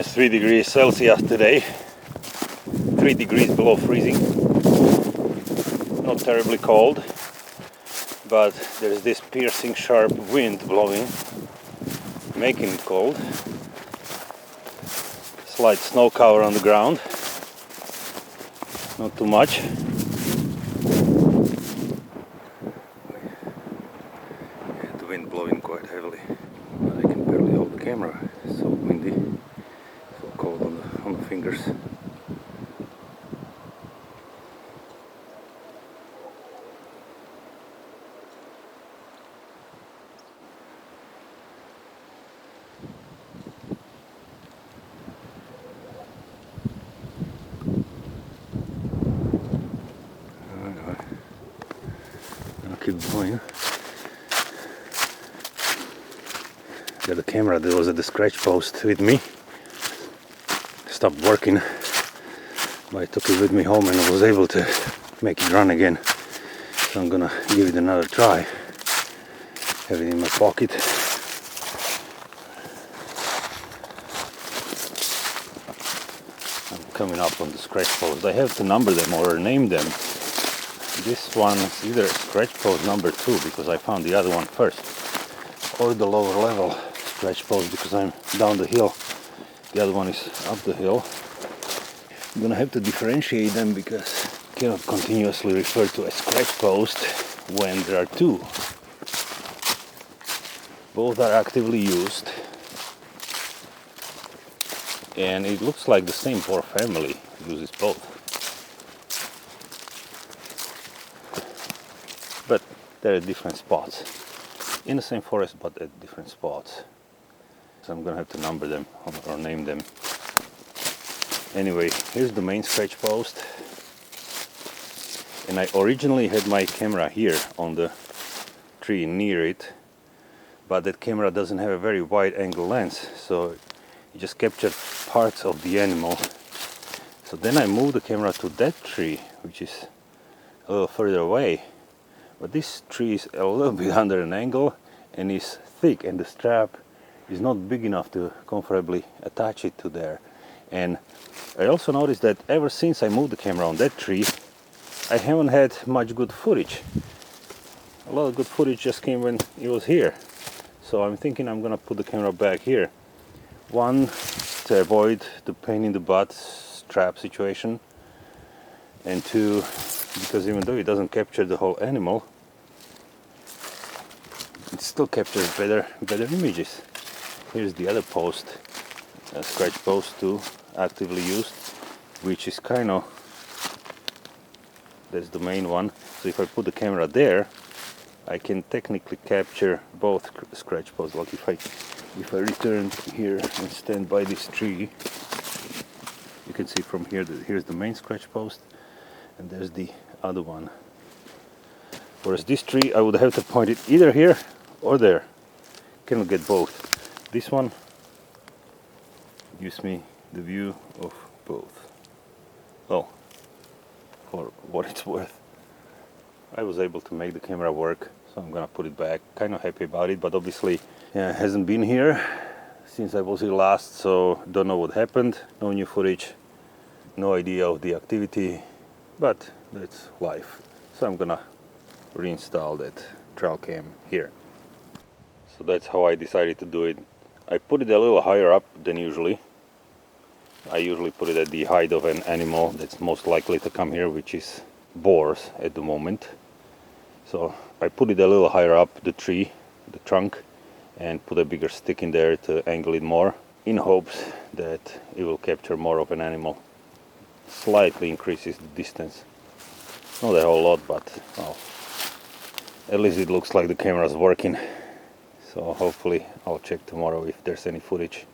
-3 degrees Celsius today, 3 degrees below freezing. Not terribly cold, but there's this piercing sharp wind blowing, making it cold. Slight snow cover on the ground, not too much. The wind blowing quite heavily, but I can barely hold the camera. It's so windy, so cold on the fingers. I'll keep going. Got the camera that was at the scratch post with me. Stopped working, but I took it with me home and I was able to make it run again. So I'm gonna give it another try. Have it in my pocket. I'm coming up on the scratch post. I have to number them or name them. This one is either scratch post number 2 because I found the other one first, or the lower level scratch post because I'm down the hill. The other one is up the hill. I'm gonna have to differentiate them because I cannot continuously refer to a scratch post when there are two. Both are actively used, and it looks like the same Boar family uses both. But they're at different spots. In the same forest, but at different spots. So I'm gonna have to number them or name them. Anyway, here's the main scratch post. And I originally had my camera here on the tree near it, but that camera doesn't have a very wide angle lens, so it just captured parts of the animal. So then I moved the camera to that tree, which is a little further away. But this tree is a little bit under an angle and is thick, and the strap is not big enough to comfortably attach it to there. And I also noticed that ever since I moved the camera on that tree, I haven't had much good footage. A lot of good footage just came when it was here. So I'm thinking I'm gonna put the camera back here. One, to avoid the pain in the butt strap situation, and two, because even though it doesn't capture the whole animal, it still captures better images. Here's the other post, scratch post 2, actively used, which is kind of, that's the main one. So if I put the camera there, I can technically capture both scratch posts. Like if I return here and stand by this tree, you can see from here that here's the main scratch post and there's the other one. Whereas this tree, I would have to point it either here or there. Cannot get both. This one gives me the view of both. Well, for what it's worth. I was able to make the camera work, so I'm gonna put it back. Kind of happy about it, but obviously it hasn't been here since I was here last, so don't know what happened. No new footage, no idea of the activity, but that's life. So I'm gonna reinstall that trail cam here. So that's how I decided to do it. I put it a little higher up than usually. I usually put it at the height of an animal that's most likely to come here, which is boars at the moment. So I put it a little higher up the tree, the trunk, and put a bigger stick in there to angle it more, in hopes that it will capture more of an animal. Slightly increases the distance. Not a whole lot, but well, at least it looks like the camera is working. So hopefully I'll check tomorrow if there's any footage.